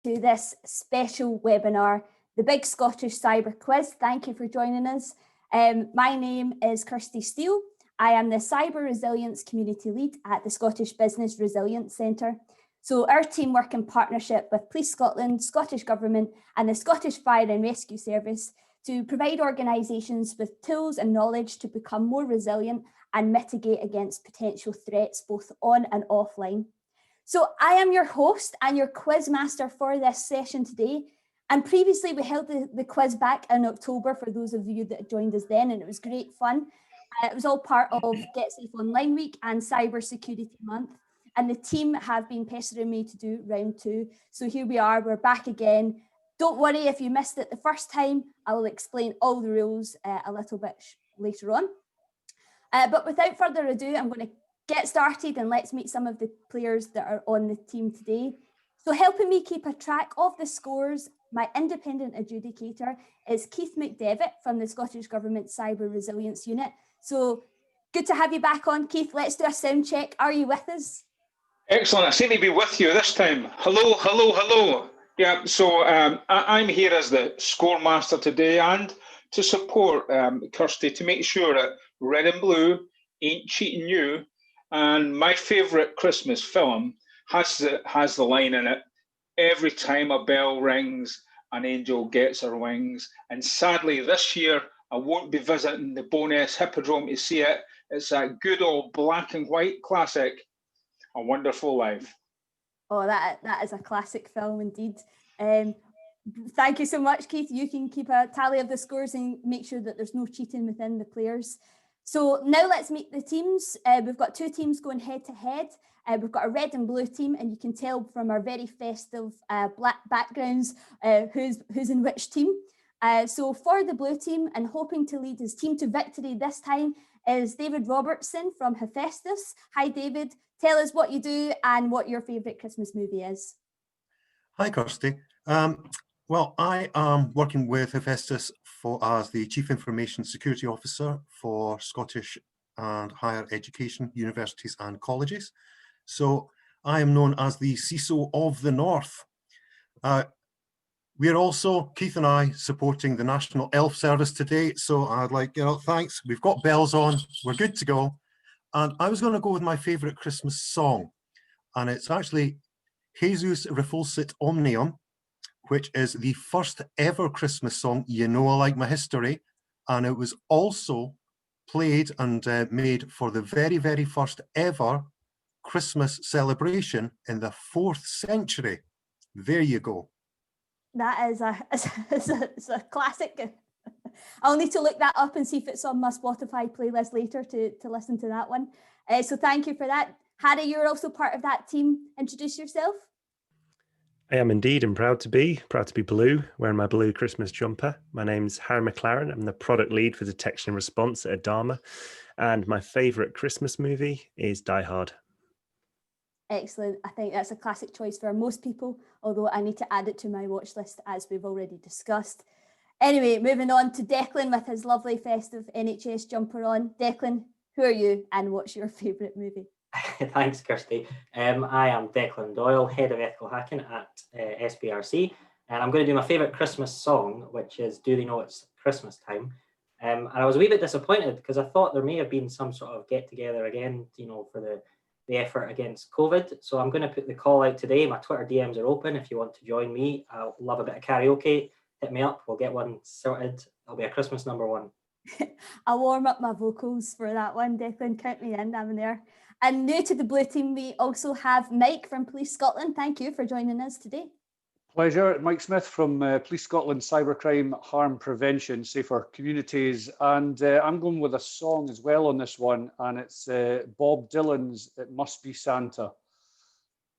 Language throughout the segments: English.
to this special webinar, the Big Scottish Cyber Quiz. Thank you for joining us. My name is Kirsty Steele. I am the Cyber Resilience Community Lead at the Scottish Business Resilience Centre. So our team work in partnership with Police Scotland, Scottish Government and the Scottish Fire and Rescue Service to provide organisations with tools and knowledge to become more resilient and mitigate against potential threats both on and offline. So I am your host and your quiz master for this session today. And previously we held the quiz back in October for those of you that joined us then, and it was great fun. It was all part of Get Safe Online Week and Cyber Security Month. And the team have been pestering me to do round 2. So here we are, we're back again. Don't worry if you missed it the first time, I will explain all the rules a little bit later on. But without further ado, I'm going to get started and let's meet some of the players that are on the team today. So helping me keep a track of the scores, my independent adjudicator is Keith McDevitt from the Scottish Government Cyber Resilience Unit. So good to have you back on, Keith. Let's do a sound check. Are you with us? Excellent. I seem to be with you this time. Hello, hello, hello. Yeah, so I'm here as the score master today and to support Kirsty to make sure that red and blue ain't cheating you. And my favourite Christmas film has the line in it, every time a bell rings, an angel gets her wings. And sadly, this year, I won't be visiting the Bowness Hippodrome to see it. It's that good old black and white classic, A Wonderful Life. Oh, that is a classic film indeed. Thank you so much, Keith. You can keep a tally of the scores and make sure that there's no cheating within the players. So now let's meet the teams. We've got 2 teams going head to head. We've got a red and blue team, and you can tell from our very festive black backgrounds who's in which team. So for the blue team, and hoping to lead his team to victory this time, is David Robertson from Hephaestus. Hi, David. Tell us what you do and what your favourite Christmas movie is. Hi, Kirsty. Well, I am working with Hephaestus as the Chief Information Security Officer for Scottish and higher education, universities and colleges. So I am known as the CISO of the North. We're also, Keith and I, supporting the National Elf Service today. So I'd like, thanks. We've got bells on. We're good to go. And I was going to go with my favourite Christmas song. And it's actually Jesus Refulsit Omnium, which is the first ever Christmas song. You know I like my history. And it was also played and made for the very, very first ever Christmas celebration in the 4th century. There you go. That is a classic. I'll need to look that up and see if it's on my Spotify playlist later to listen to that one. So thank you for that. Harry, you're also part of that team. Introduce yourself. I am indeed, and proud to be blue, wearing my blue Christmas jumper. My name's Harry McLaren. I'm the product lead for detection and response at Adama. And my favourite Christmas movie is Die Hard. Excellent. I think that's a classic choice for most people, although I need to add it to my watch list as we've already discussed. Anyway, moving on to Declan with his lovely festive NHS jumper on. Declan, who are you and what's your favourite movie? Thanks, Kirsty. I am Declan Doyle, Head of Ethical Hacking at SBRC, and I'm going to do my favourite Christmas song, which is Do They Know It's Christmas Time? And I was a wee bit disappointed because I thought there may have been some sort of get-together again, for the effort against COVID. So I'm going to put the call out today. My Twitter DMs are open. If you want to join me, I'll love a bit of karaoke. Hit me up. We'll get one sorted. It'll be a Christmas number 1. I'll warm up my vocals for that one, Declan. Count me in, I'm there. And new to the blue team, we also have Mike from Police Scotland. Thank you for joining us today. Pleasure. Mike Smith from Police Scotland Cybercrime Harm Prevention, Safer Communities. And I'm going with a song as well on this one, and it's Bob Dylan's It Must Be Santa.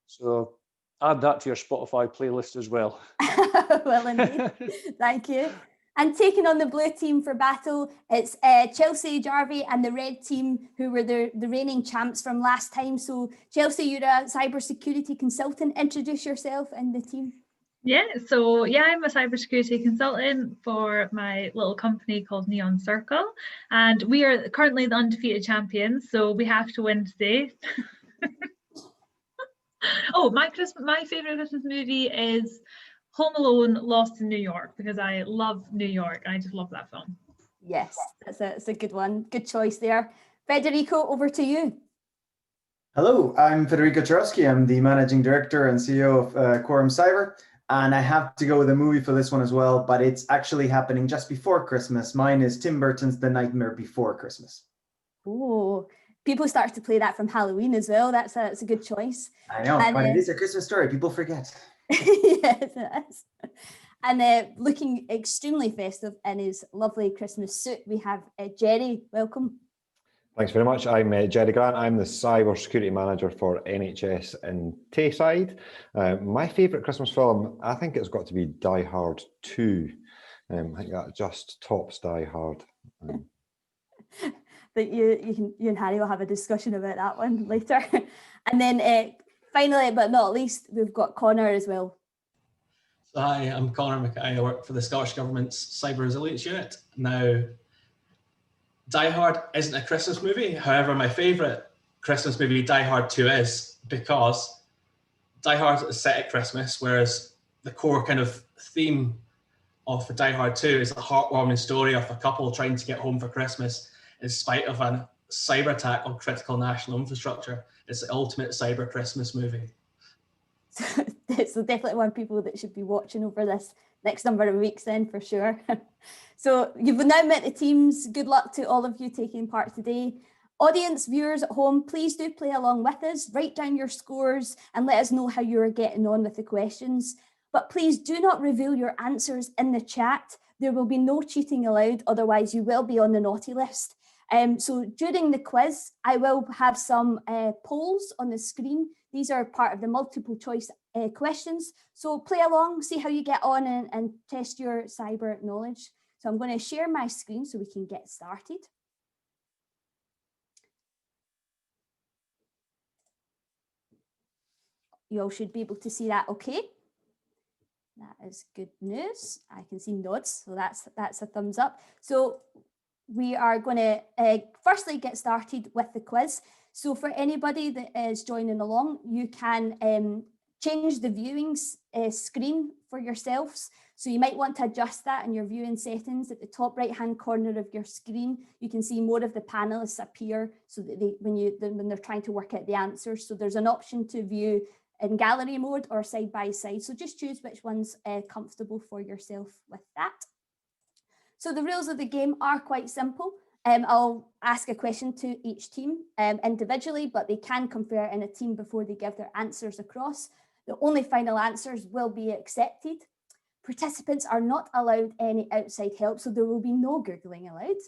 So add that to your Spotify playlist as well. Well, indeed. Thank you. And taking on the blue team for battle, it's Chelsea Jarvie and the red team, who were the reigning champs from last time. So Chelsea, you're a cybersecurity consultant. Introduce yourself and the team. I'm a cybersecurity consultant for my little company called Neon Circle, and we are currently the undefeated champions, so we have to win today. Oh, my favorite Christmas movie is Home Alone: Lost in New York, because I love New York. I just love that film. Yes, that's a good one. Good choice there. Federico, over to you. Hello, I'm Federico Jarowski. I'm the Managing Director and CEO of Quorum Cyber. And I have to go with a movie for this one as well, but it's actually happening just before Christmas. Mine is Tim Burton's The Nightmare Before Christmas. Oh, people start to play that from Halloween as well. That's a good choice. I know, but it is a Christmas story. People forget. Yes, it is. And looking extremely festive in his lovely Christmas suit, we have Jerry. Welcome. Thanks very much. I'm Jerry Grant. I'm the Cyber Security Manager for NHS in Tayside. My favourite Christmas film, I think it's got to be Die Hard 2. I think that just tops Die Hard. That you and Harry will have a discussion about that one later. And then finally, but not least, we've got Connor as well. So hi, I'm Connor Mackay. I work for the Scottish Government's Cyber Resilience Unit. Now, Die Hard isn't a Christmas movie. However, my favourite Christmas movie, Die Hard 2, is, because Die Hard is set at Christmas, whereas the core kind of theme of Die Hard 2 is a heartwarming story of a couple trying to get home for Christmas in spite of a cyber attack on critical national infrastructure. It's the ultimate cyber Christmas movie. So definitely one people that should be watching over this next number of weeks then, for sure. So you've now met the teams. Good luck to all of you taking part today. Audience, viewers at home, please do play along with us. Write down your scores and let us know how you're getting on with the questions. But please do not reveal your answers in the chat. There will be no cheating allowed, otherwise you will be on the naughty list. So during the quiz, I will have some polls on the screen. These are part of the multiple choice questions. So play along, see how you get on and test your cyber knowledge. So I'm going to share my screen so we can get started. You all should be able to see that okay. That is good news. I can see nods, so that's a thumbs up. So we are going to firstly get started with the quiz. So for anybody that is joining along, you can change the viewing screen for yourselves. So you might want to adjust that in your viewing settings. At the top right hand corner of your screen, you can see more of the panelists appear so that when they're trying to work out the answers. So there's an option to view in gallery mode or side by side. So just choose which one's comfortable for yourself with that. So the rules of the game are quite simple. I'll ask a question to each team individually, but they can confer in a team before they give their answers across. The only final answers will be accepted. Participants are not allowed any outside help, so there will be no Googling allowed.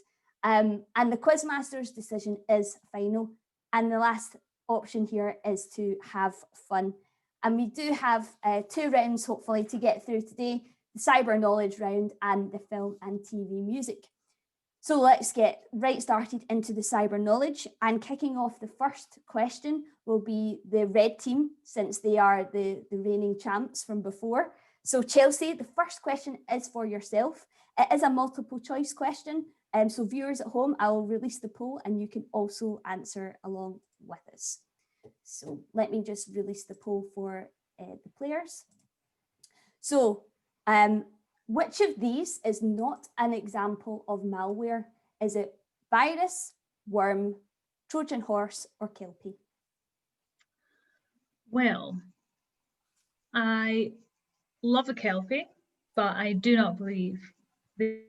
And the Quizmaster's decision is final. And the last option here is to have fun. And we do have 2 rounds, hopefully, to get through today, the cyber knowledge round and the film and TV music. So let's get right started into the cyber knowledge, and kicking off the first question will be the red team, since they are the reigning champs from before. So Chelsea, the first question is for yourself. It is a multiple choice question. So viewers at home, I'll release the poll and you can also answer along with us. So let me just release the poll for the players. So which of these is not an example of malware? Is it virus, worm, Trojan horse, or Kelpie? Well, I love a Kelpie, but I do not believe they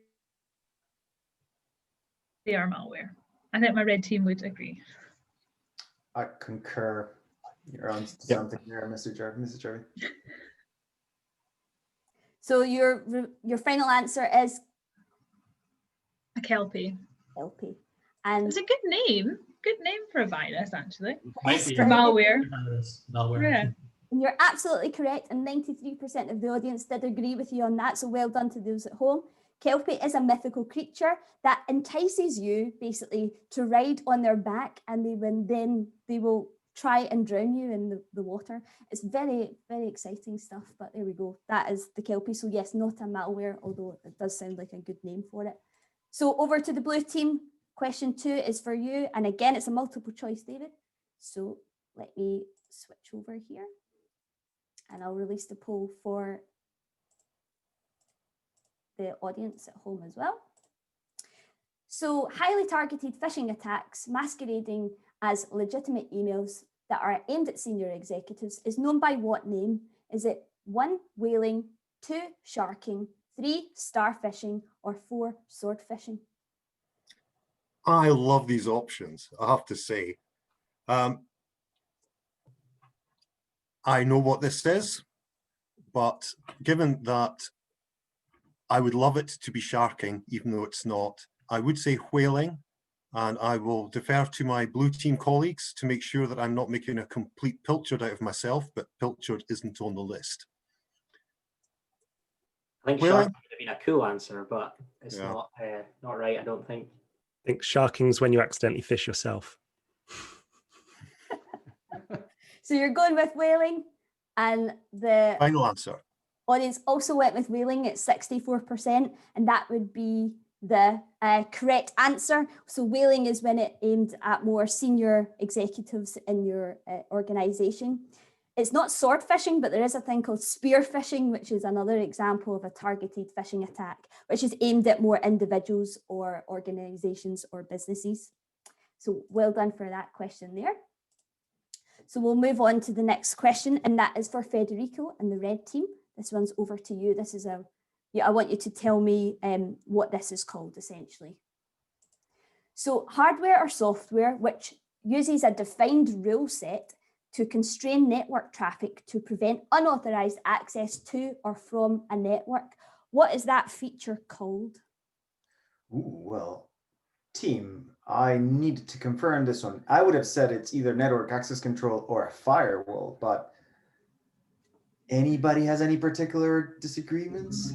are malware. I think my red team would agree. I concur. You're on to something there, Mr. Jarvie. So your final answer is A Kelpie. Kelpie. And it's a good name. Good name for a virus, actually. Might be For malware. Malware. Yeah. And you're absolutely correct, and 93% of the audience did agree with you on that, so well done to those at home. Kelpie is a mythical creature that entices you basically to ride on their back, and they will try and drown you in the water. It's very, very exciting stuff, but there we go. That is the Kelpie. So yes, not a malware, although it does sound like a good name for it. So over to the blue team. Question 2 is for you. And again, it's a multiple choice, David. So let me switch over here and I'll release the poll for the audience at home as well. So highly targeted phishing attacks masquerading as legitimate emails that are aimed at senior executives is known by what name? Is it 1, whaling, 2, sharking, 3, star phishing, or 4, sword phishing? I love these options, I have to say. I know what this is, but given that I would love it to be sharking, even though it's not, I would say whaling, and I will defer to my blue team colleagues to make sure that I'm not making a complete pilchard out of myself, but pilchard isn't on the list. I think Whaling? sharking would have been a cool answer, but it's not right, I don't think. I think sharking's when you accidentally fish yourself. So you're going with whaling, and the Final answer. audience also went with whaling at 64%, and that would be the correct answer. So whaling is when it aimed at more senior executives in your organization. It's not sword phishing, but there is a thing called spear phishing, which is another example of a targeted phishing attack, which is aimed at more individuals or organizations or businesses. So well done for that question there. So we'll move on to the next question, and that is for Federico and the red team. This one's over to you. This is I want you to tell me what this is called essentially. So hardware or software which uses a defined rule set to constrain network traffic to prevent unauthorized access to or from a network. What is that feature called? Ooh, well, team, I need to confirm this one. I would have said it's either network access control or a firewall, but anybody has any particular disagreements?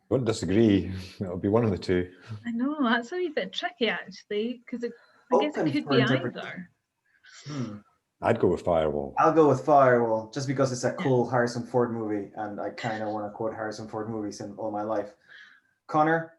Wouldn't disagree. It'll be one of the two. I know, that's a wee bit tricky actually, because I guess Open it could for be interpretation. either. I'd go with firewall. I'll go with firewall, just because it's a cool Harrison Ford movie, and I kind of want to quote Harrison Ford movies in all my life. Connor?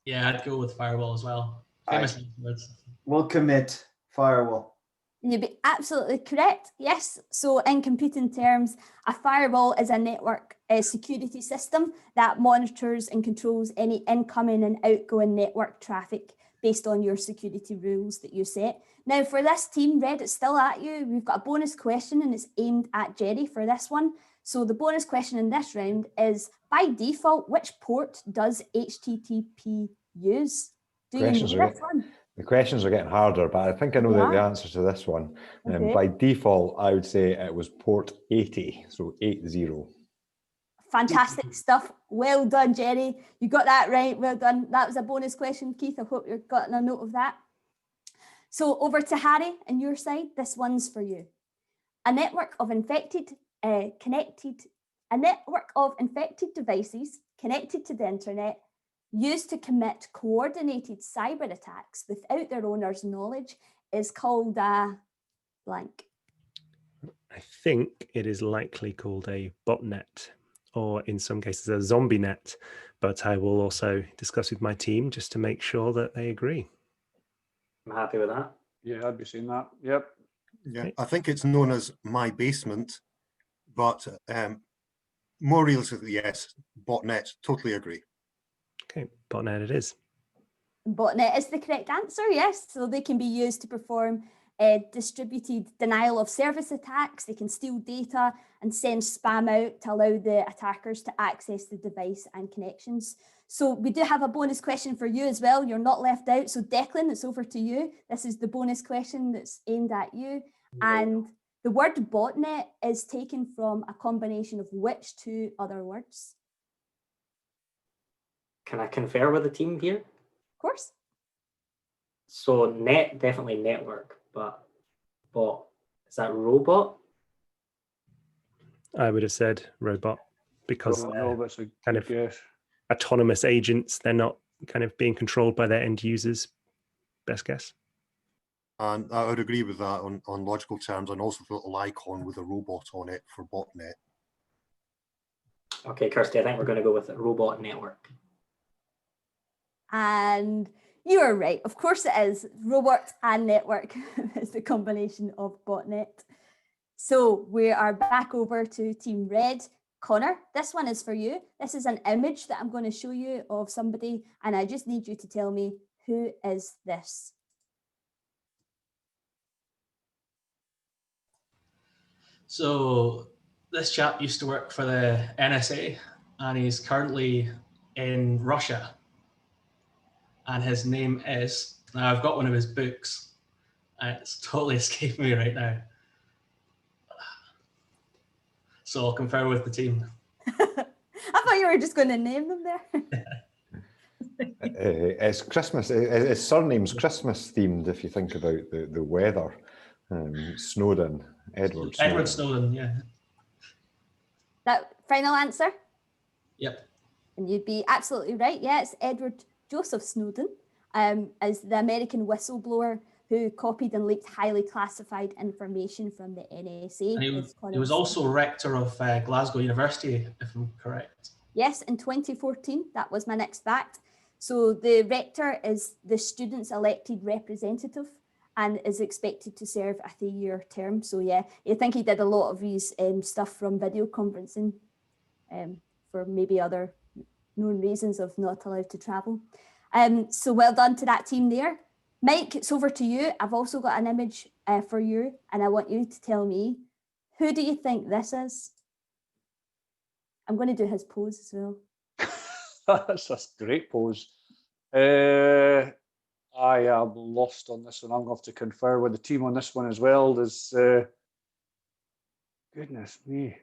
Yeah, I'd go with firewall as well. Famous words. We'll commit firewall. You'd be absolutely correct. Yes. So in computing terms, a firewall is a network security system that monitors and controls any incoming and outgoing network traffic based on your security rules that you set. Now for this team, Red, it's still at you. We've got a bonus question and it's aimed at Jerry for this one. So the bonus question in this round is, by default, which port does HTTP use? Do you know this one? The questions are getting harder, but I think I know the answer to this one. Okay. By default, I would say it was port 80, so 80. Fantastic stuff. Well done, Jerry. You got that right. Well done. That was a bonus question, Keith. I hope you've gotten a note of that. So over to Harry on your side. This one's for you. A network of infected devices connected to the internet used to commit coordinated cyber attacks without their owner's knowledge is called a blank. I think it is likely called a botnet, or in some cases a zombie net, but I will also discuss with my team just to make sure that they agree. I'm happy with that. Yeah, I'd be saying that. Yep. Yeah, I think it's known as my basement, but more realistically, yes, botnet, totally agree. Okay, botnet it is. Botnet is the correct answer, yes. So they can be used to perform distributed denial of service attacks. They can steal data and send spam out to allow the attackers to access the device and connections. So we do have a bonus question for you as well. You're not left out. So Declan, it's over to you. This is the bonus question that's aimed at you. And the word botnet is taken from a combination of which two other words? Can I confer with the team here? Of course. So net, definitely network, but bot, is that robot? I would have said robot, because that's a kind of guess. autonomous agents. They're not kind of being controlled by their end users. Best guess. And I would agree with that on logical terms, and also the little icon with a robot on it for botnet. Okay, Kirsty, I think we're going to go with robot network. And you are right. Of course it is. Robot and network is the combination of botnet. So we are back over to Team Red. Connor, this one is for you. This is an image that I'm going to show you of somebody, and I just need you to tell me, who is this? So this chap used to work for the NSA, and he's currently in Russia. And his name is, now I've got one of his books, and it's totally escaping me right now. So I'll confer with the team. I thought you were just going to name them there. It's Christmas. His surname's Christmas themed. If you think about the weather, Snowden, Edward Snowden. Edward Snowden, yeah. That final answer? Yep. And you'd be absolutely right. Yeah, it's Edward Joseph Snowden, as the American whistleblower who copied and leaked highly classified information from the NSA. And he was also rector of Glasgow University, if I'm correct. Yes, in 2014. That was my next fact. So the rector is the student's elected representative and is expected to serve a 3-year term. So yeah, I think he did a lot of his stuff from video conferencing for maybe other known reasons of not allowed to travel. So well done to that team there. Mike, it's over to you. I've also got an image for you, and I want you to tell me, who do you think this is? I'm going to do his pose as well. That's a great pose. I am lost on this one. I'm going to have to confer with the team on this one as well. There's, goodness me.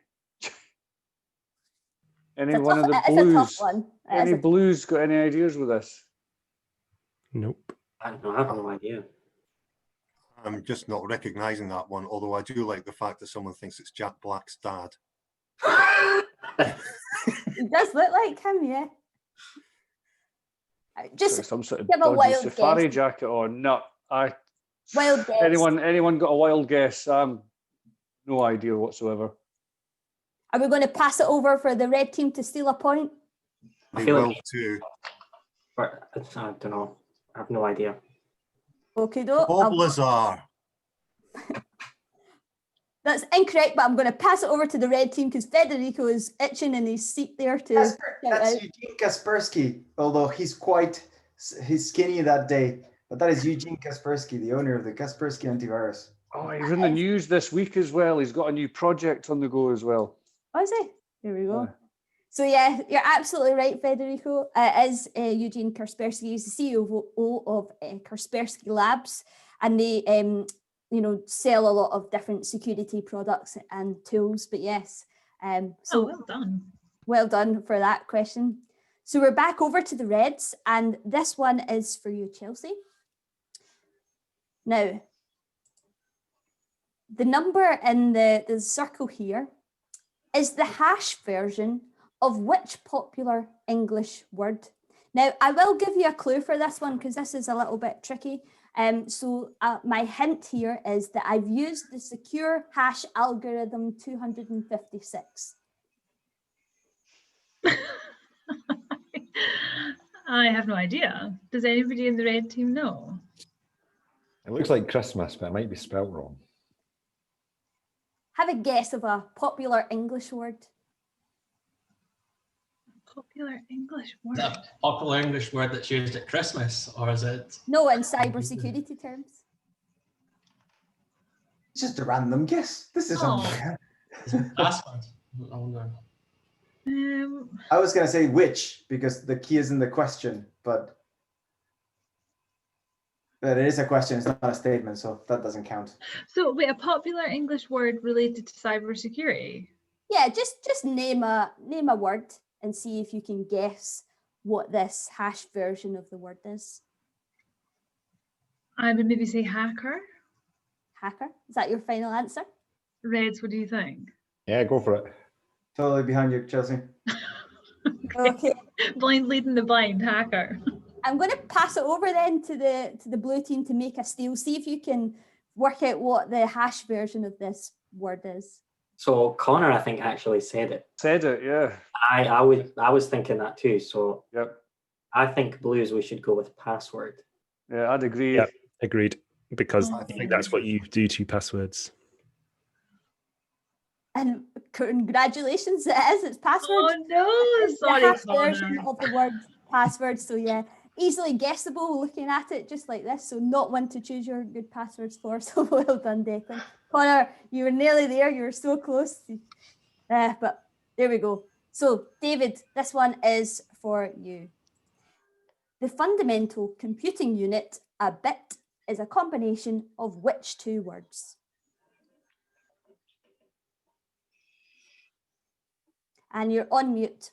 Any one of the blues? Any blues got any ideas with this? Nope. I have no idea. I'm just not recognising that one, although I do like the fact that someone thinks it's Jack Black's dad. He does look like him, yeah. Just some sort of give a wild safari guess. jacket on. No, Wild guess. Anyone got a wild guess? No idea whatsoever. Are we going to pass it over for the red team to steal a point? They will too. I don't know. I have no idea. Okay, doke. Bob Lazar. That's incorrect, but I'm going to pass it over to the red team because Federico is itching in his seat there to. That's Eugene Kaspersky, although he's skinny that day. But that is Eugene Kaspersky, the owner of the Kaspersky antivirus. Oh, he's in the news this week as well. He's got a new project on the go as well. Oh, is he? Here we go. So yeah, you're absolutely right, Federico. It is Eugene Kaspersky. He's the CEO of Kaspersky Labs, and they sell a lot of different security products and tools. But yes, so well done. Well done for that question. So we're back over to the Reds, and this one is for you, Chelsea. Now, the number in the circle here is the hash version of which popular English word? Now, I will give you a clue for this one because this is a little bit tricky. So my hint here is that I've used the secure hash algorithm 256. I have no idea. Does anybody in the red team know? It looks like Christmas, but it might be spelled wrong. Have a guess of a popular English word. Popular English word. Is that a popular English word that's used at Christmas, or is it? No, in cybersecurity terms. It's just a random guess. This is unfair. Password. I wonder. I was going to say which, because the key is in the question, but it is a question, it's not a statement, so that doesn't count. So wait, a popular English word related to cybersecurity? Yeah, just name a word and see if you can guess what this hash version of the word is. I would maybe say hacker. Hacker? Is that your final answer? Reds, what do you think? Yeah, go for it. Totally behind you, Chelsea. Okay. Blind leading the blind, hacker. I'm going to pass it over then to the blue team to make a steal. See if you can work out what the hash version of this word is. So Connor, I think, actually said it. Said it, yeah. I was thinking that too. So yep. I think blues we should go with password. Yeah, I'd agree. Yeah, agreed. Because I think that's what you do to passwords. And congratulations, it is. It's password. Oh no, It's the sorry, hash version Connor. of the word password. So yeah, easily guessable looking at it just like this. So not one to choose your good passwords for. So well done, Declan. Connor, you were nearly there. You were so close. But there we go. So David, this one is for you. The fundamental computing unit, a bit, is a combination of which two words? And you're on mute.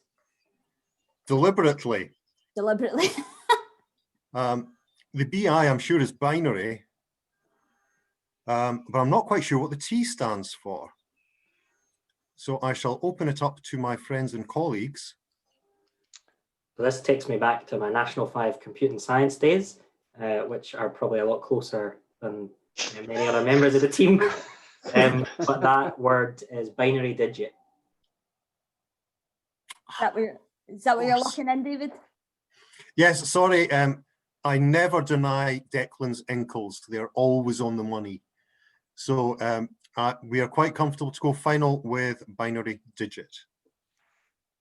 Deliberately. Deliberately. The BI, I'm sure, is binary, but I'm not quite sure what the T stands for. So I shall open it up to my friends and colleagues. So this takes me back to my National 5 Computing Science days, which are probably a lot closer than many other members of the team. But that word is binary digit. Is that what you're looking in, David? Yes, sorry. I never deny Declan's inkles. They're always on the money. So we are quite comfortable to go final with binary digit.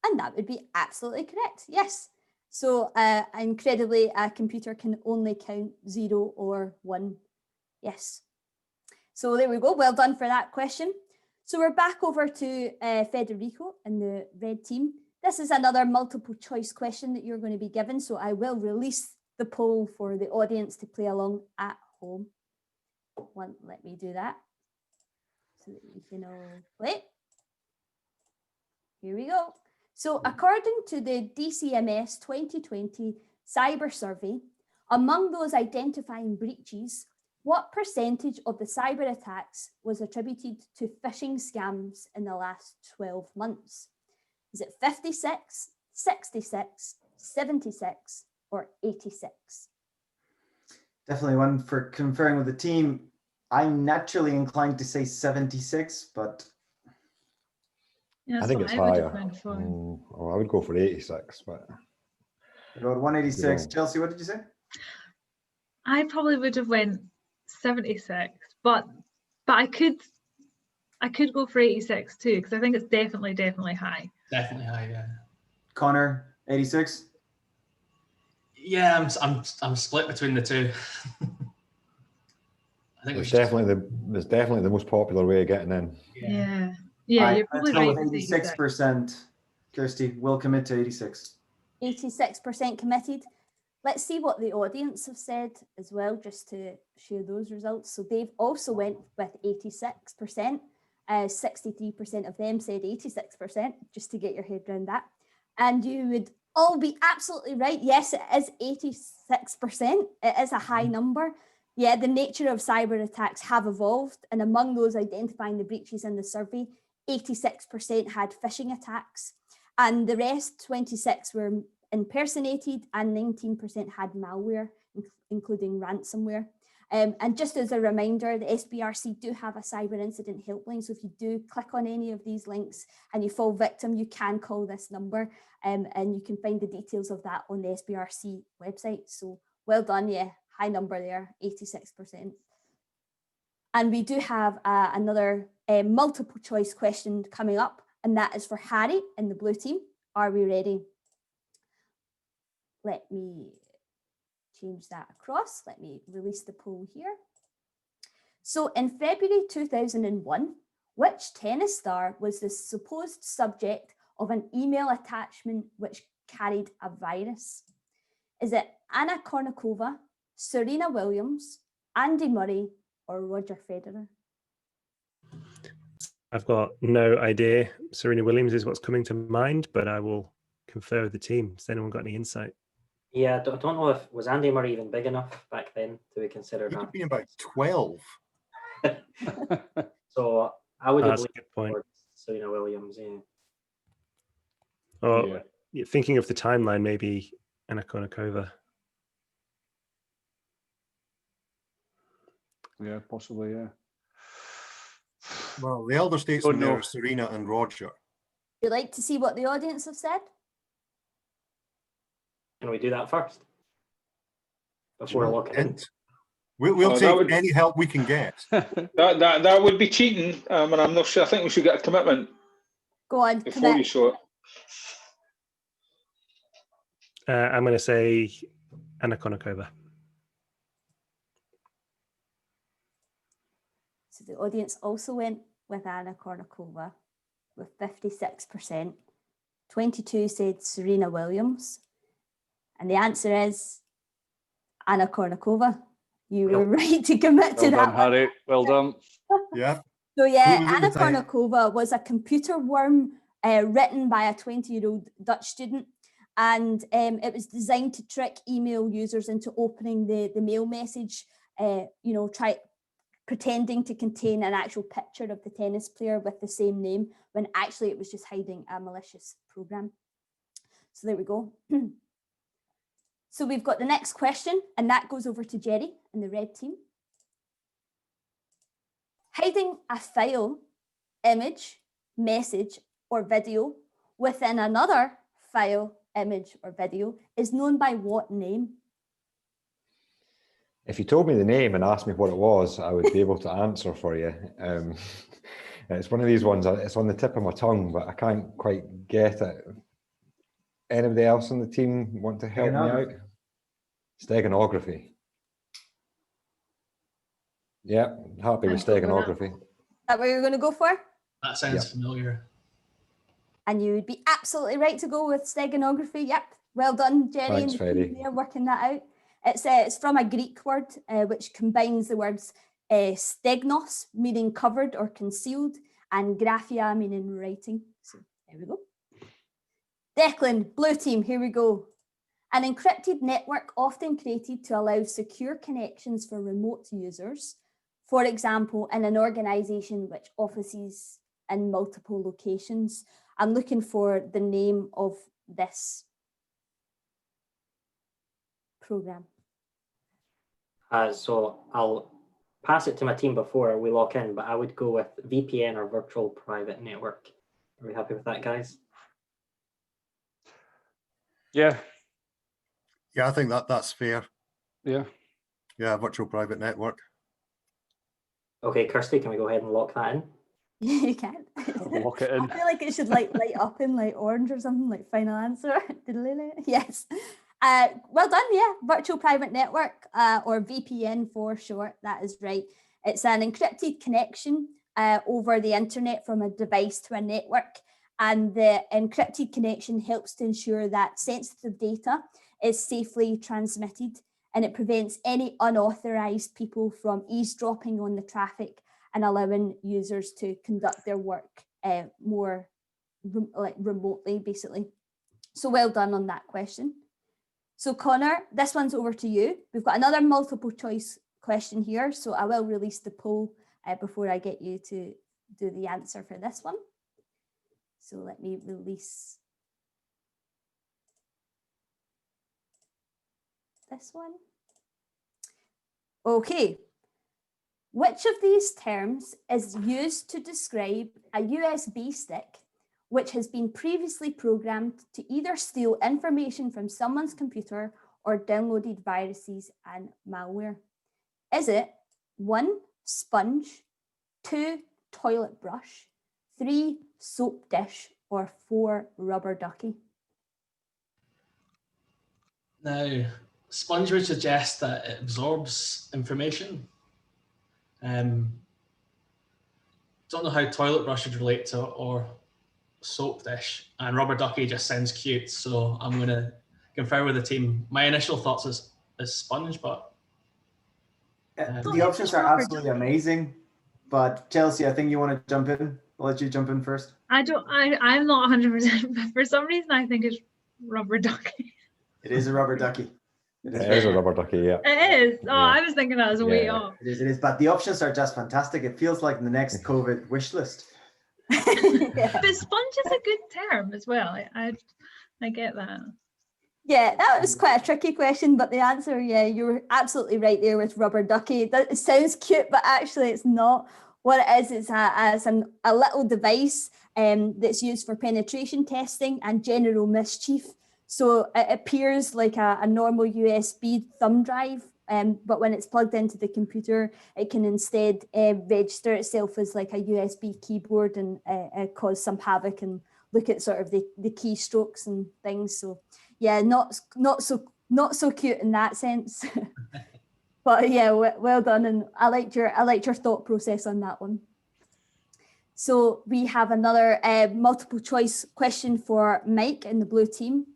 And that would be absolutely correct. Yes. So incredibly, a computer can only count 0 or 1. Yes. So there we go. Well done for that question. So we're back over to Federico and the red team. This is another multiple choice question that you're going to be given. So I will release the poll for the audience to play along at home. Let me do that so that we can all play. Here we go. So according to the DCMS 2020 cyber survey, among those identifying breaches, what percentage of the cyber attacks was attributed to phishing scams in the last 12 months? Is it 56, 66, 76, or 86? Definitely one for conferring with the team. I'm naturally inclined to say 76, but Yeah, I think it's higher. Or I would go for 86, but about 186. Chelsea, what did you say? I probably would have went 76, but I could go for 86 too, because I think it's definitely high. Definitely high, yeah. Connor, 86. Yeah, I'm split between the two. I think it's definitely the most popular way of getting in. Yeah. You're probably right. 86%. Kirsty, we'll commit to 86. 86% committed. Let's see what the audience have said as well, just to share those results. So Dave also went with 86%. 63% of them said 86%, just to get your head around that. And you would all be absolutely right. Yes, it is 86%. It is a high number. Yeah, the nature of cyber attacks have evolved. And among those identifying the breaches in the survey, 86% had phishing attacks. And the rest, 26, were impersonated, and 19% had malware, including ransomware. And just as a reminder, the SBRC do have a cyber incident helpline. So if you do click on any of these links and you fall victim, you can call this number, and you can find the details of that on the SBRC website. So well done, yeah, high number there, 86%. And we do have another multiple choice question coming up, and that is for Harry in the blue team. Are we ready? Let me change that across. Let me release the poll here. So in February 2001, which tennis star was the supposed subject of an email attachment which carried a virus? Is it Anna Kournikova, Serena Williams, Andy Murray, or Roger Federer? I've got no idea. Serena Williams is what's coming to mind, but I will confer with the team. Has anyone got any insight? Yeah, I don't know if was Andy Murray even big enough back then to be considered. He'd have been about 12. So I would have That's a good point. Serena Williams. Yeah. Oh, yeah. Thinking of the timeline, maybe Anna Kournikova. Yeah, possibly. Yeah. Well, the elder statesmen there are Serena and Roger. Would you like to see what the audience have said? Can we do that first? Before locking in? We'll Oh, take any help we can get. that would be cheating, and I'm not sure. I think we should get a commitment Go on, before you commit. show it. I'm going to say Anna Kournikova. So the audience also went with Anna Kournikova with 56%. 22 said Serena Williams. And the answer is Anna Kournikova. You were right to commit to that one. Harry. Well done. Yeah. So yeah, Who was it Anna that I- Kournikova was a computer worm written by a 20-year-old Dutch student. And it was designed to trick email users into opening the mail message, pretending to contain an actual picture of the tennis player with the same name, when actually it was just hiding a malicious program. So there we go. So we've got the next question, and that goes over to Jerry and the red team. Hiding a file, image, message, or video within another file, image, or video is known by what name? If you told me the name and asked me what it was, I would be able to answer for you. It's one of these ones, it's on the tip of my tongue, but I can't quite get it. Anybody else on the team want to help me out? Steganography. Yeah, happy with steganography. Is that what you're going to go for? That sounds familiar. And you would be absolutely right to go with steganography. Yep. Well done, Jenny. Thanks, and the Freddie. team there working that out. It's from a Greek word which combines the words stegnos, meaning covered or concealed, and graphia, meaning writing. So there we go. Declan, blue team, here we go. An encrypted network often created to allow secure connections for remote users. For example, in an organization which offices in multiple locations. I'm looking for the name of this program. So I'll pass it to my team before we lock in, but I would go with VPN or virtual private network. Are we happy with that, guys? Yeah. Yeah, I think that's fair. Yeah. Yeah, virtual private network. Okay, Kirsty, can we go ahead and lock that in? You can. Lock it in. I feel like it should light up in orange or something, like final answer. Yes. Well done, yeah. Virtual private network, or VPN for short, that is right. It's an encrypted connection over the internet from a device to a network. And the encrypted connection helps to ensure that sensitive data is safely transmitted, and it prevents any unauthorized people from eavesdropping on the traffic and allowing users to conduct their work more remotely, basically. So well done on that question. So Connor, this one's over to you. We've got another multiple choice question here, so I will release the poll before I get you to do the answer for this one. So let me release this one. Okay. Which of these terms is used to describe a USB stick which has been previously programmed to either steal information from someone's computer or downloaded viruses and malware? Is it 1, sponge, 2, toilet brush, 3, soap dish, or 4, rubber ducky? Now, sponge would suggest that it absorbs information. Don't know how toilet brush would relate to, or soap dish, and rubber ducky just sounds cute, so I'm going to confer with the team. My initial thoughts is sponge, but the options are absolutely amazing. But Chelsea, I think you want to jump in. I'll let you jump in first. I'm not 100%, but for some reason I think it's rubber ducky. It is a rubber ducky. It is a rubber ducky, yeah. It is. Oh, Yeah. I was thinking that was a way off. It is. But the options are just fantastic. It feels like the next COVID wish list. But sponge is a good term as well. I get that. Yeah, that was quite a tricky question, but the answer, yeah, you were absolutely right there with rubber ducky. It sounds cute, but actually it's not. What it is a little device that's used for penetration testing and general mischief. So it appears like a normal USB thumb drive, but when it's plugged into the computer, it can instead register itself as like a USB keyboard and cause some havoc and look at sort of the keystrokes and things. So yeah, not so cute in that sense. But yeah, well done, and I liked your thought process on that one. So we have another multiple choice question for Mike and the blue team.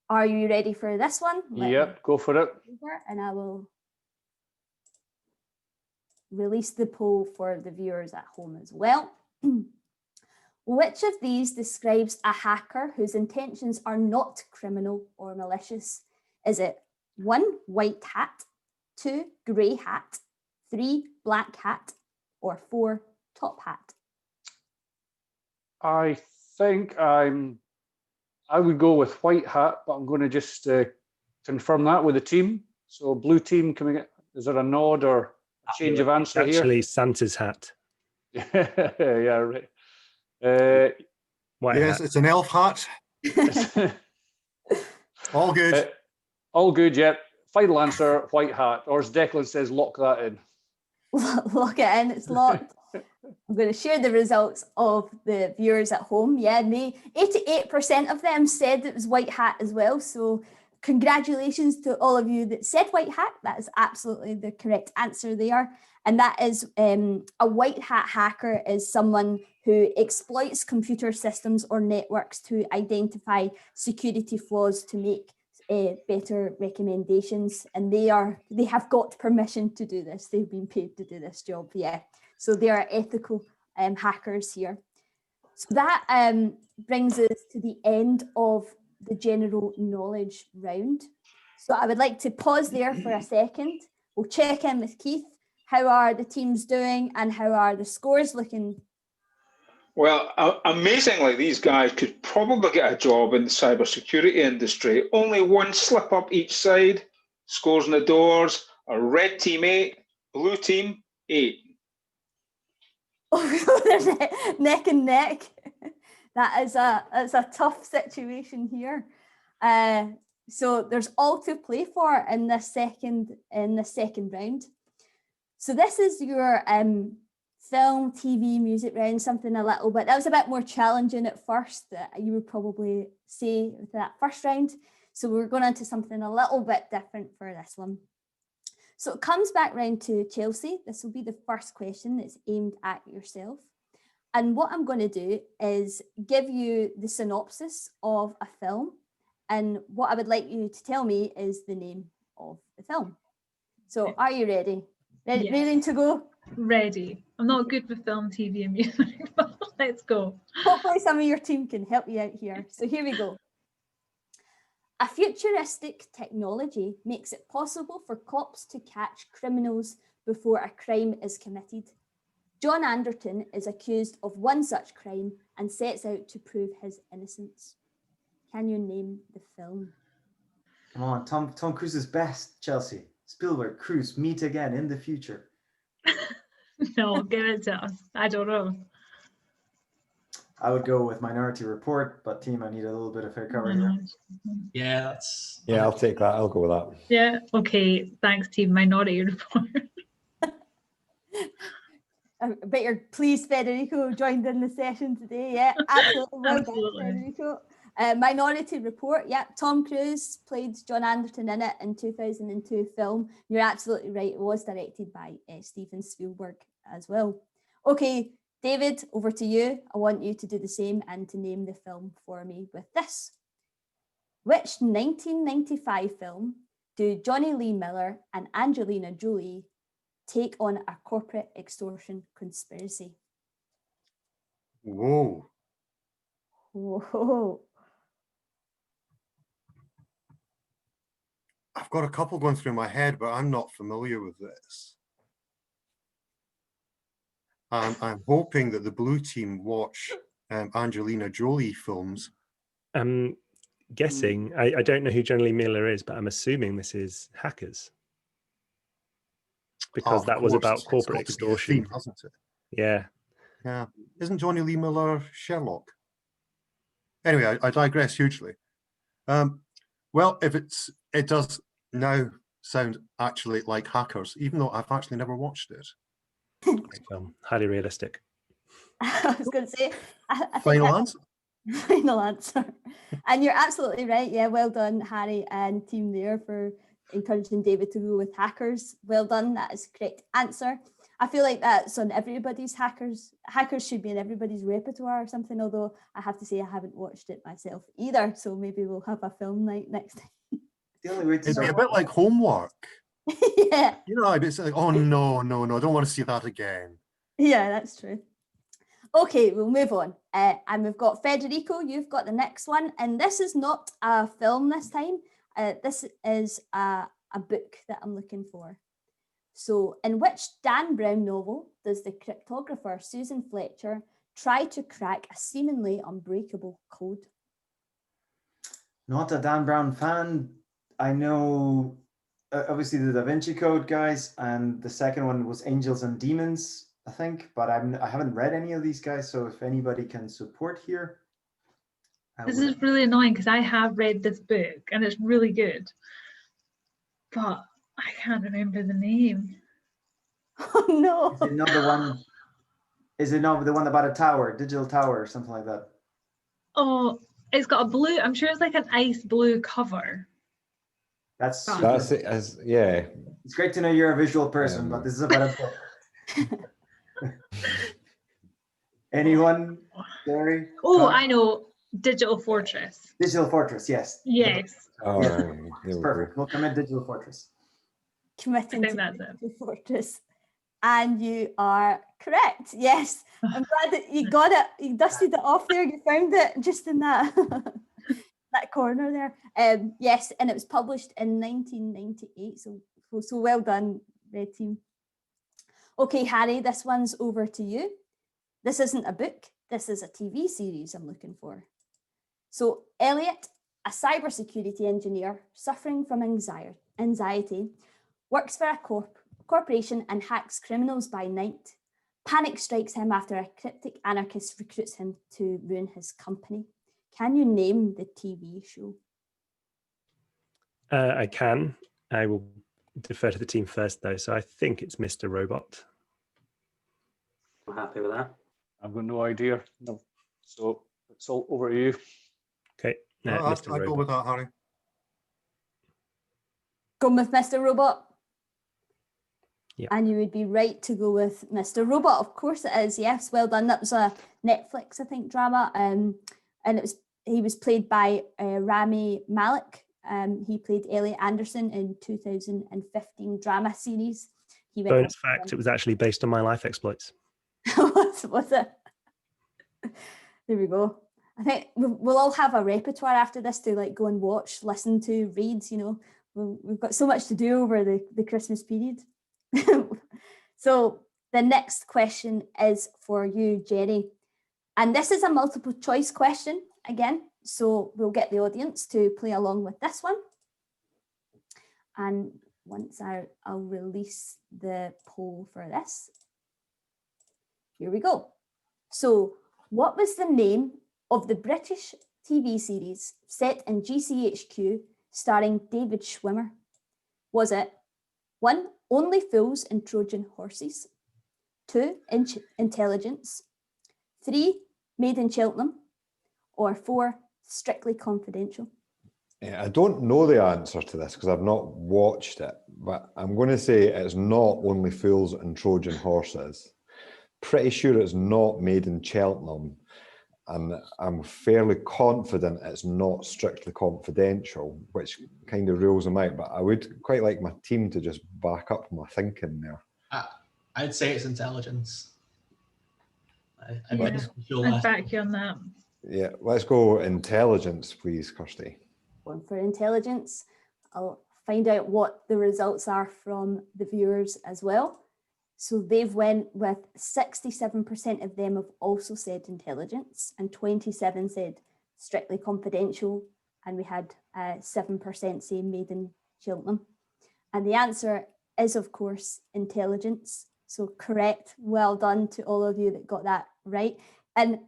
Are you ready for this one? Yep, go for it. And I will release the poll for the viewers at home as well. Which of these describes a hacker whose intentions are not criminal or malicious? Is it 1, white hat, 2, grey hat, 3, black hat, or 4, top hat? I think I would go with white hat, but I'm going to just confirm that with the team. So blue team, is there a nod or a change of answer here? Actually, Santa's hat. Yeah, right. White yes, hat. it's an elf hat. All good. All good, yep. Final answer, white hat. Or as Declan says, lock that in. Lock it in, it's locked. I'm going to share the results of the viewers at home. Yeah, 88% of them said it was white hat as well. So congratulations to all of you that said white hat. That is absolutely the correct answer there. And that is a white hat hacker is someone who exploits computer systems or networks to identify security flaws to make better recommendations. And they have got permission to do this. They've been paid to do this job. Yeah. So they are ethical hackers here. So that brings us to the end of the general knowledge round. So I would like to pause there for a second. We'll check in with Keith. How are the teams doing and how are the scores looking? Well, amazingly, these guys could probably get a job in the cybersecurity industry. Only one slip up each side. Scores on the doors are red team 8, blue team 8. Oh, they're neck and neck. That's a tough situation here. So there's all to play for in the second round. So this is your film, TV, music round, something a little bit. That was a bit more challenging at first, you would probably say with that first round. So we're going into something a little bit different for this one. So it comes back round to Chelsea. This will be the first question that's aimed at yourself. And what I'm going to do is give you the synopsis of a film. And what I would like you to tell me is the name of the film. So are you ready? Yes. Ready to go? Ready. I'm not good with film, TV and music, but let's go. Hopefully some of your team can help you out here. So here we go. A futuristic technology makes it possible for cops to catch criminals before a crime is committed. John Anderton is accused of one such crime and sets out to prove his innocence. Can you name the film? Come on, Tom Cruise is best, Chelsea. Spielberg, Cruise, meet again in the future. No, give it to us. I don't know. I would go with Minority Report, but team, I need a little bit of fair cover here. Yeah, I'll take that. I'll go with that. Yeah, okay. Thanks, team. Minority Report. I bet you're pleased Federico joined in the session today. Yeah, absolutely. Well done, Federico. Minority Report. Yeah, Tom Cruise played John Anderton in it in 2002 film. You're absolutely right. It was directed by Steven Spielberg as well. Okay, David, over to you. I want you to do the same and to name the film for me with this. Which 1995 film do Jonny Lee Miller and Angelina Jolie take on a corporate extortion conspiracy? Whoa. Whoa. I've got a couple going through my head, but I'm not familiar with this. I'm hoping that the blue team watch Angelina Jolie films. I'm guessing, I don't know who Jonny Lee Miller is, but I'm assuming this is Hackers. Because that was about corporate extortion. Theme, hasn't it? Yeah. Yeah. Isn't Jonny Lee Miller Sherlock? Anyway, I digress hugely. Well, if it does now sound actually like hackers, even though I've actually never watched it. Great film. Highly realistic. I was going to say, I think Final answer. Final answer. And you're absolutely right. Yeah, well done, Harry and team there for encouraging David to go with hackers. Well done. That is the correct answer. I feel like that's on everybody's hackers. Hackers should be in everybody's repertoire or something, although I have to say I haven't watched it myself either. So maybe we'll have a film night next time. The only way to It'd be a bit like homework. Yeah. You know, it's like, oh no, no, no, I don't want to see that again. Yeah, that's true. Okay, we'll move on. And we've got Federico, you've got the next one. And this is not a film this time. This is a book that I'm looking for. So, in which Dan Brown novel does the cryptographer Susan Fletcher try to crack a seemingly unbreakable code? Not a Dan Brown fan. I know, obviously, the Da Vinci Code guys, and the second one was Angels and Demons, I think, but I haven't read any of these guys, so if anybody can support here. This is really annoying because I have read this book and it's really good, but I can't remember the name. Oh no. Is it not the one? Is it not the one about a tower, digital tower, or something like that? Oh, it's got a blue, I'm sure it's like an ice blue cover. That's it. Yeah. It's great to know you're a visual person, but this is about a book. Anyone? Gary? Oh, I know. Digital Fortress. Digital Fortress, yes. Yes. Oh, Yeah. right. It's perfect. We'll commit Digital Fortress. Committing to that's Digital Fortress. And you are correct. Yes. I'm glad that you got it. You dusted it off there. You found it just in that, that corner there. Yes, and it was published in 1998. So well done, Red Team. Okay, Harry, this one's over to you. This isn't a book. This is a TV series I'm looking for. So Elliot, a cybersecurity engineer suffering from anxiety, works for a corporation and hacks criminals by night. Panic strikes him after a cryptic anarchist recruits him to ruin his company. Can you name the TV show? I can. I will defer to the team first, though. So I think it's Mr. Robot. I'm happy with that. I've got no idea. No. So it's all over to you. Okay. I'd go with that, Harry. Go with Mr. Robot. Yeah. And you would be right to go with Mr. Robot. Of course it is. Yes, well done. That was a Netflix, I think, drama. And he was played by Rami Malek. He played Elliot Anderson in 2015 drama series. Bonus fact, it was actually based on my life exploits. Was it? There we go. I think we'll all have a repertoire after this to like go and watch, listen to, read, you know. We've got so much to do over the Christmas period. So the next question is for you, Jerry. And this is a multiple choice question again. So we'll get the audience to play along with this one. And once I'll release the poll for this. Here we go. So what was the name of the British TV series set in GCHQ starring David Schwimmer? Was it 1, Only Fools and Trojan Horses, 2, Intelligence, 3, Made in Cheltenham, or 4, Strictly Confidential? I don't know the answer to this because I've not watched it, but I'm going to say it's not Only Fools and Trojan Horses. Pretty sure it's not Made in Cheltenham, and I'm fairly confident it's not Strictly Confidential, which kind of rules them out, but I would quite like my team to just back up my thinking there. I'd say it's Intelligence. I'd back you on that. Yeah, let's go Intelligence, please, Kirsty. One for Intelligence. I'll find out what the results are from the viewers as well. So they've went with 67% of them have also said Intelligence, and 27 said Strictly Confidential, and we had 7% say Made in Cheltenham. And the answer is, of course, Intelligence. So correct. Well done to all of you that got that right. And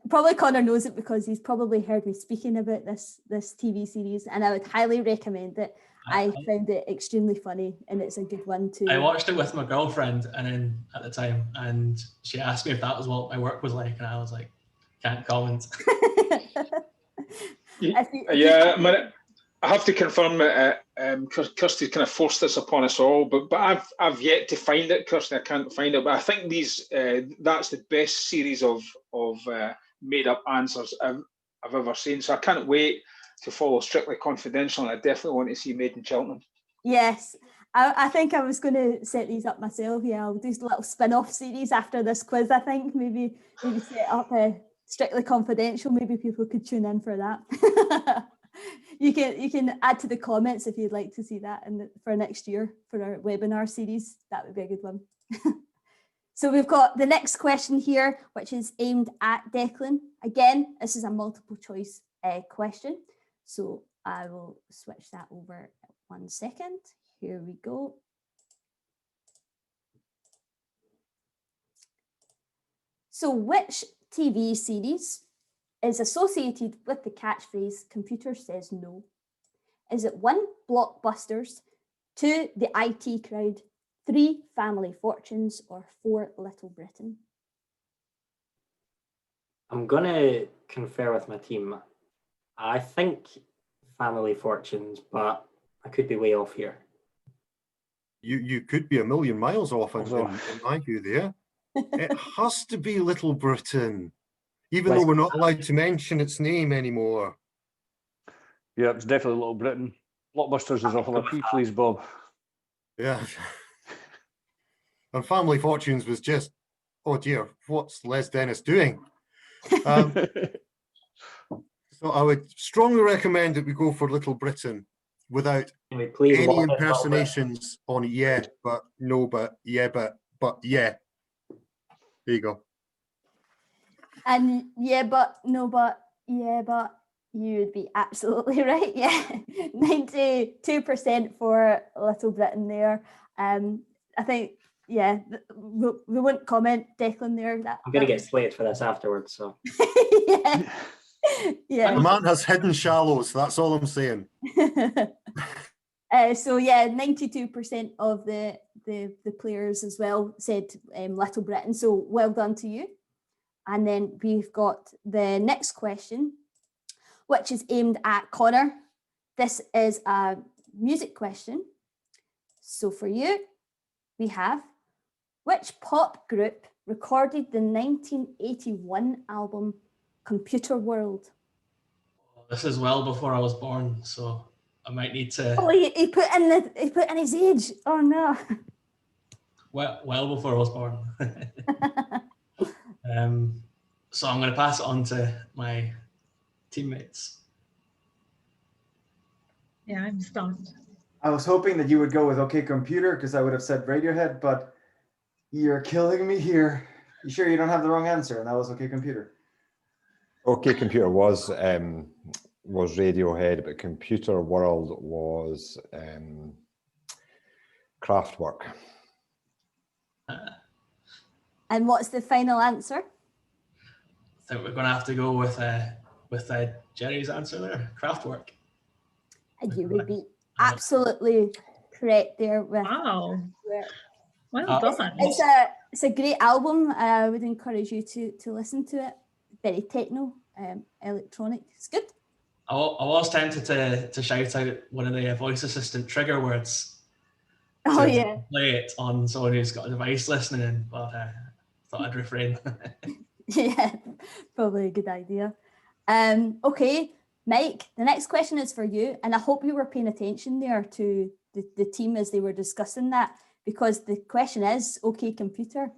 probably Connor knows it because he's probably heard me speaking about this TV series, and I would highly recommend it. I found it extremely funny, and it's a good one too. I watched it with my girlfriend at the time, and she asked me if that was what my work was like, and I was like, can't comment. Yeah, I have to confirm that Kirsty kind of forced this upon us all, but I've yet to find it, Kirsty. I can't find it, but I think that's the best series of made up answers I've ever seen. So I can't wait to follow Strictly Confidential, and I definitely want to see Made in Cheltenham. Yes, I think I was going to set these up myself. Yeah, I'll do a little spin-off series after this quiz. I think maybe set up a Strictly Confidential. Maybe people could tune in for that. You can add to the comments if you'd like to see that for next year for our webinar series. That would be a good one. So we've got the next question here, which is aimed at Declan. Again, this is a multiple choice question. So I will switch that over 1 second. Here we go. So which TV series is associated with the catchphrase "computer says no"? Is it 1, Blockbusters, 2, The IT Crowd, 3, Family Fortunes, or 4, Little Britain? I'm going to confer with my team. I think Family Fortunes, but I could be way off here. You could be a million miles off in my view there. It has to be Little Britain, even though we're not allowed to mention its name anymore. Yeah, it's definitely Little Britain. Blockbusters is off of a P, please, Bob. Yeah. And Family Fortunes was just, oh dear, what's Les Dennis doing? So I would strongly recommend that we go for Little Britain without any impersonations on yeah, but no, but yeah, but yeah. There you go. And yeah, but no, but yeah, but you would be absolutely right. Yeah, 92% for Little Britain there. I think, yeah, we won't comment, Declan, there. I'm going to get slated for this afterwards, so. Yeah. Yeah. The man has hidden shallows, that's all I'm saying. So yeah, 92% of the players as well said Little Britain. So well done to you. And then we've got the next question, which is aimed at Connor. This is a music question. So for you, we have, which pop group recorded the 1981 album Computer World? This is well before I was born, so I might need to. Oh, he put in his age. Oh no. Well before I was born. So I'm going to pass it on to my teammates. Yeah, I'm stumped. I was hoping that you would go with OK Computer because I would have said Radiohead, but you're killing me here. You sure you don't have the wrong answer? And that was OK Computer. OK Computer was Radiohead, but Computer World was Kraftwerk. And what's the final answer? I think we're going to have to go with Jerry's answer there, Kraftwerk. And you would be absolutely correct there. Wow. Well done. It's a great album. I would encourage you to listen to it. Very techno, electronic. It's good. I was tempted to shout out one of the voice assistant trigger words. Oh yeah. Play it on someone who's got a device listening, but I thought I'd refrain. Yeah, probably a good idea. Okay, Mike, the next question is for you, and I hope you were paying attention there to the team as they were discussing that, because the question is, OK Computer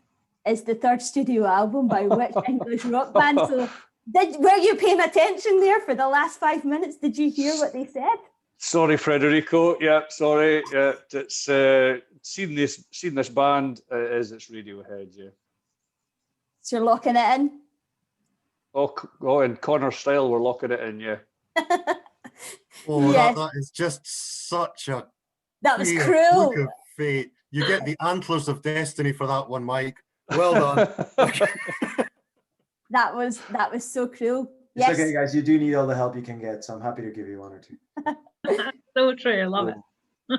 is the third studio album by which English rock band? So were you paying attention there for the last 5 minutes? Did you hear what they said? Sorry, Federico. Yeah, sorry. Yeah, it's seen this band it's Radiohead. Yeah. So you're locking it in? Oh, in Connor style, we're locking it in. Yeah. Oh, yes. that is just such a. That was cruel. Look of fate. You get the antlers of destiny for that one, Mike. Well done. That was so cruel. It's yes. okay, guys. You do need all the help you can get, so I'm happy to give you one or two. So true. I love it. So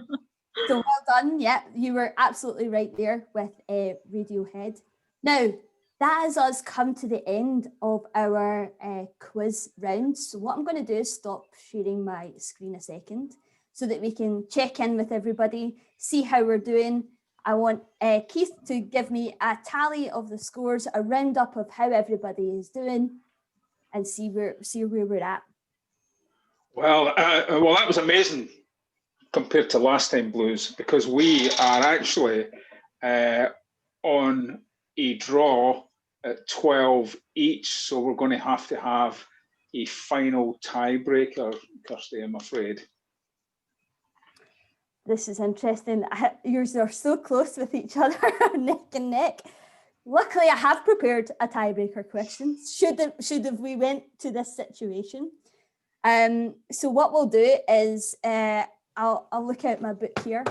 well done. Yeah, you were absolutely right there with Radiohead. Now, that has us come to the end of our quiz round. So what I'm going to do is stop sharing my screen a second so that we can check in with everybody, see how we're doing. I want Keith to give me a tally of the scores, a roundup of how everybody is doing, and see where we're at. Well, that was amazing compared to last time, Blues, because we are actually on a draw at 12 each, so we're going to have a final tiebreaker, Kirsty, I'm afraid. This is interesting. Yours are so close with each other, neck and neck. Luckily, I have prepared a tiebreaker question. Should have we went to this situation. So what we'll do is I'll look out my book here.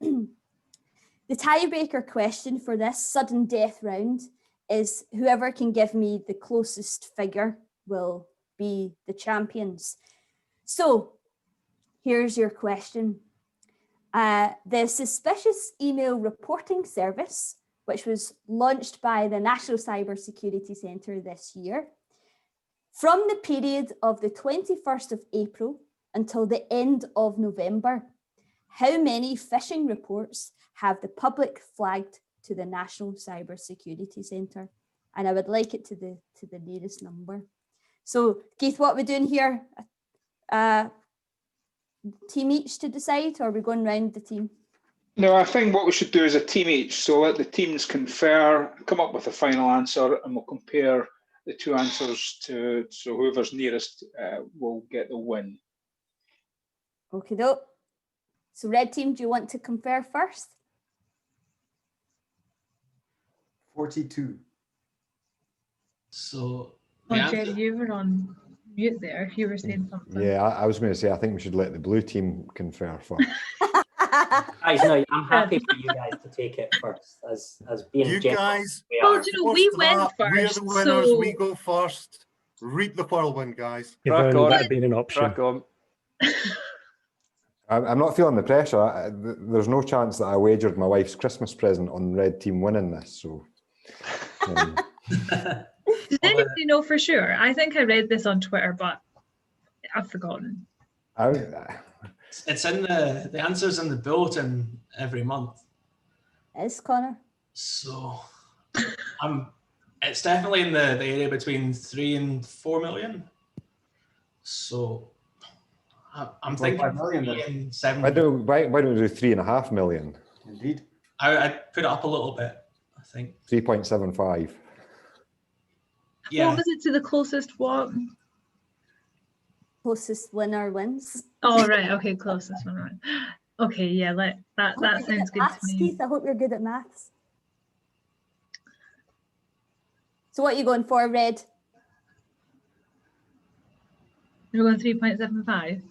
The tiebreaker question for this sudden death round is whoever can give me the closest figure will be the champions. So here's your question. The suspicious email reporting service, which was launched by the National Cybersecurity Centre this year, from the period of the 21st of April until the end of November, how many phishing reports have the public flagged to the National Cybersecurity Centre? And I would like it to the nearest number. So Keith, what are we doing here? Team each to decide, or are we going round the team? No, I think what we should do is a team each. So let the teams confer, come up with a final answer, and we'll compare the two answers so whoever's nearest will get the win. Okay, doke. So red team, do you want to confer first? 42. So, Jerry, you were on mute there. You were saying something. Yeah, I was going to say, I think we should let the blue team confer first. Guys, no, I'm happy for you guys to take it first, as being You guys, well, you know, we went first. We're the winners. So... We go first. Reap the whirlwind, guys. If only that had been an option. Crack on. I'm not feeling the pressure. There's no chance that I wagered my wife's Christmas present on red team winning this. So, does anybody know for sure? I think I read this on Twitter, but I've forgotten. It's in the answers in the bulletin every month. Is Connor? So it's definitely in the area between 3 and 4 million. So I'm thinking 3 and 7. Why don't we do 3.5 million? Indeed. I'd put it up a little bit, I think. 3.75. Yeah. What was it to the closest what? Closest winner wins. Oh, right. Okay, closest winner. Okay, yeah, that sounds good maths, to me. Keith, I hope you're good at maths. So what are you going for, Red? You're going 3.75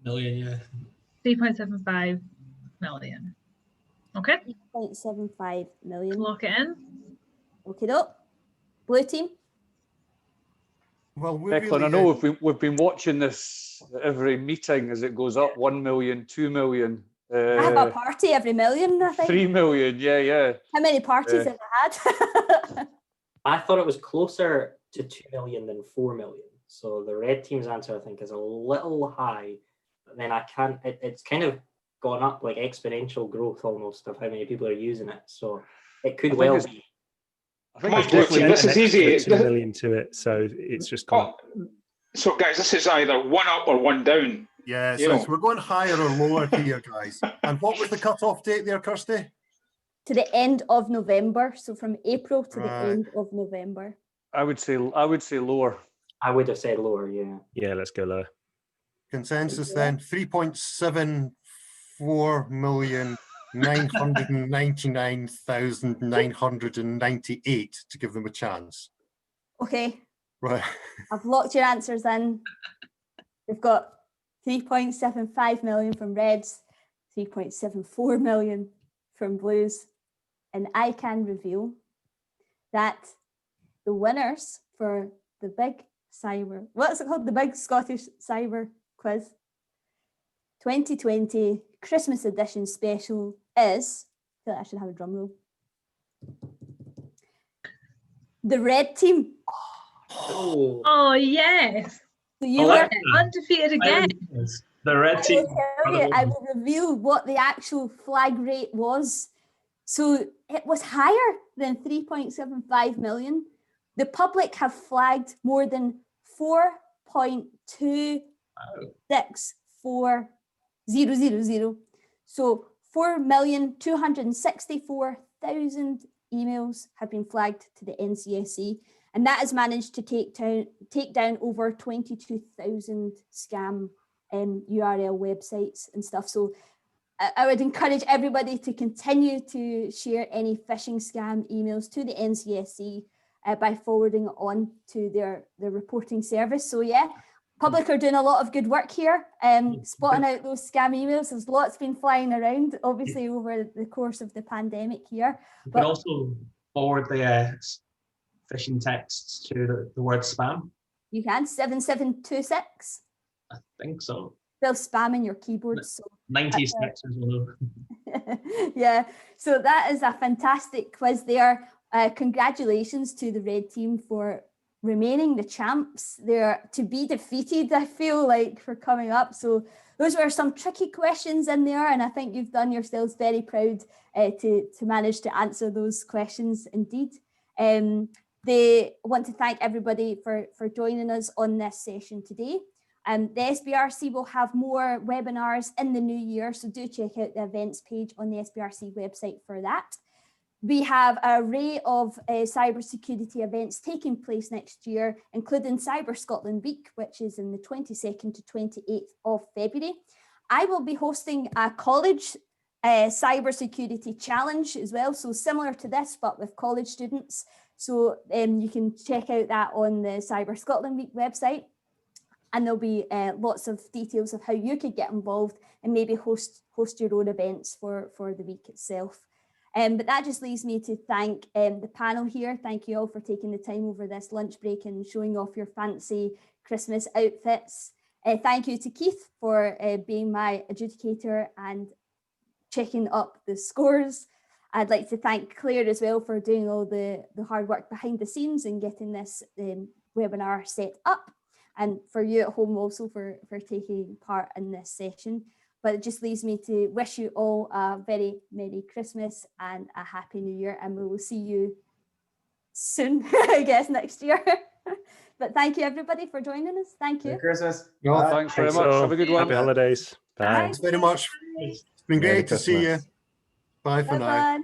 million, yeah. 3.75 million. Okay. 3.75 million. Lock it in. Okay, doke. Blue team. Well, we're Declan, really I know we've been watching this at every meeting as it goes up. 1 million, 2 million. I have a party every million, I think. 3 million, yeah. How many parties have I had? I thought it was closer to 2 million than 4 million. So the red team's answer, I think, is a little high. But then it's kind of gone up like exponential growth almost of how many people are using it. So it could well be. Come on, Blue team, this is easy. 2 million to it, so it's just gone. So guys, this is either one up or one down. Yeah, so we're going higher or lower here, guys. And what was the cut-off date there, Kirsty? To the end of November. So from April to the end of November. I would say lower. I would have said lower, yeah. Yeah, let's go lower. Consensus then, 3.74 million. 999,998 to give them a chance. Okay. Right. I've locked your answers in. We've got 3.75 million from Reds, 3.74 million from Blues, and I can reveal that the winners for the big cyber, what's it called? The big Scottish cyber quiz 2020 Christmas edition special is, I feel like I should have a drum roll. The red team. Oh yes. So you like were undefeated again. The red team. I will reveal what the actual flag rate was. So it was higher than 3.75 million. The public have flagged more than 4.264,000. So 4,264,000 emails have been flagged to the NCSC, and that has managed to take down over 22,000 scam URL websites and stuff. So I would encourage everybody to continue to share any phishing scam emails to the NCSC by forwarding it on to their reporting service. So yeah, public are doing a lot of good work here, spotting out those scam emails. There's lots been flying around, obviously, over the course of the pandemic here. You can also forward the phishing texts to the word spam. You can, 7726. I think so. They'll spam in your keyboard. So 96 as well. Yeah, so that is a fantastic quiz there. Congratulations to the red team for remaining the champs. They're to be defeated, I feel like, for coming up. So those were some tricky questions in there, and I think you've done yourselves very proud to manage to answer those questions indeed. They want to thank everybody for joining us on this session today. The SBRC will have more webinars in the new year, so do check out the events page on the SBRC website for that. We have an array of cybersecurity events taking place next year, including Cyber Scotland Week, which is in the 22nd to 28th of February. I will be hosting a college cybersecurity challenge as well, so similar to this, but with college students. So you can check out that on the Cyber Scotland Week website. And there'll be lots of details of how you could get involved and maybe host your own events for the week itself. But that just leaves me to thank the panel here. Thank you all for taking the time over this lunch break and showing off your fancy Christmas outfits. Thank you to Keith for being my adjudicator and checking up the scores. I'd like to thank Claire as well for doing all the hard work behind the scenes and getting this webinar set up. And for you at home also for taking part in this session. But it just leaves me to wish you all a very Merry Christmas and a Happy New Year, and we will see you soon, I guess, next year. But thank you everybody for joining us. Thank you. Merry Christmas. No, thanks very much. Have a good one. Happy holidays. Bye. Thanks very much. It's been great to see you. Bye for now. Bye.